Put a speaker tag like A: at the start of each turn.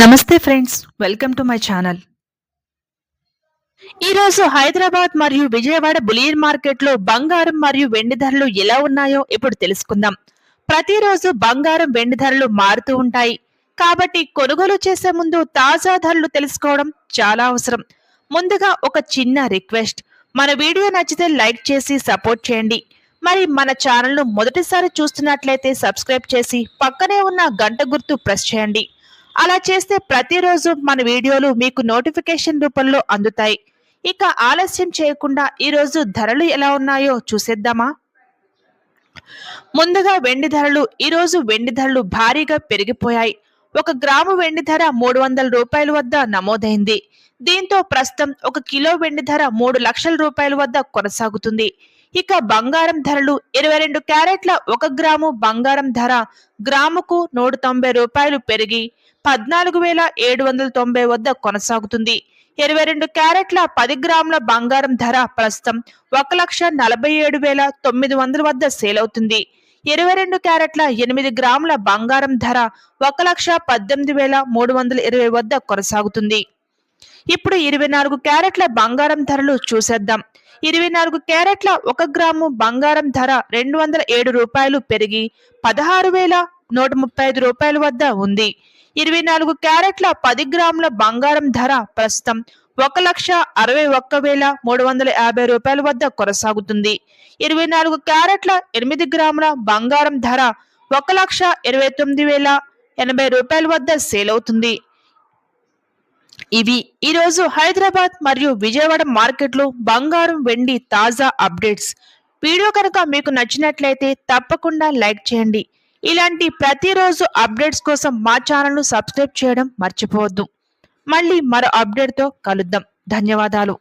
A: నమస్తే friends, welcome to my channel. ఈరోజు హైదరాబాద్ మరియు విజయవాడ బులియన్ మార్కెట్లో బంగారం మరియు వెండి ధరలు ఎలా ఉన్నాయో ఇప్పుడు తెలుసుకుందాం. ప్రతిరోజు బంగారం వెండి ధరలు మారుతూ ఉంటాయి, కాబట్టి కొనుగోలు చేసే ముందు తాజా ధరలు తెలుసుకోవడం చాలా అవసరం. ముందుగా ఒక చిన్న రిక్వెస్ట్, మన వీడియో నచ్చితే లైక్ చేసి సపోర్ట్ చేయండి. మరి మన ఛానల్ను మొదటిసారి చూస్తున్నట్లయితే సబ్స్క్రైబ్ చేసి పక్కనే ఉన్న గంట గుర్తు ప్రెస్ చేయండి. అలా చేస్తే ప్రతిరోజు మన వీడియోలు మీకు నోటిఫికేషన్ రూపంలో అందుతాయి. ఇక ఆలస్యం చేయకుండా ఈరోజు ధరలు ఎలా ఉన్నాయో చూసేద్దామా. ముందుగా వెండి ధరలు. ఈరోజు వెండి ధరలు భారీగా పెరిగిపోయాయి. 1 గ్రాము వెండి ధర 300 రూపాయల వద్ద నమోదైంది. దీంతో ప్రస్తుతం 1 కిలో వెండి ధర 3 లక్షల రూపాయల వద్ద కొనసాగుతుంది. ఇక బంగారం ధరలు. 22 క్యారెట్ల 1 గ్రాము బంగారం ధర గ్రాముకు 190 రూపాయలు పెరిగి 14,790 వద్ద కొనసాగుతుంది. 22 క్యారెట్ల 10 గ్రాముల బంగారం ధర ప్రస్తుతం 1,47,900 వద్ద సేల్ అవుతుంది. 22 క్యారెట్ల 8 గ్రాముల బంగారం ధర 1,18,320 వద్ద కొనసాగుతుంది. ఇప్పుడు 24 క్యారెట్ల బంగారం ధరలు చూసేద్దాం. 24 క్యారెట్ల 1 గ్రాము బంగారం ధర 207 రూపాయలు పెరిగి 16,135 రూపాయల వద్ద ఉంది. 24 క్యారెట్ల 10 గ్రాముల బంగారం ధర ప్రస్తుతం 1,61,350 రూపాయల వద్ద కొనసాగుతుంది. 24 క్యారెట్ల 8 గ్రాముల బంగారం ధర 1,29,080 రూపాయల వద్ద సేల్ అవుతుంది. ఇవి ఈరోజు హైదరాబాద్ మరియు విజయవాడ మార్కెట్లో బంగారం వెండి తాజా అప్డేట్స్. వీడియో కనుక మీకు నచ్చినట్లయితే తప్పకుండా లైక్ చేయండి. ఇలాంటి ప్రతిరోజు అప్డేట్స్ కోసం మా ఛానల్ను సబ్స్క్రైబ్ చేయడం మర్చిపోవద్దు. మళ్ళీ మరో అప్డేట్తో కలుద్దాం. ధన్యవాదాలు.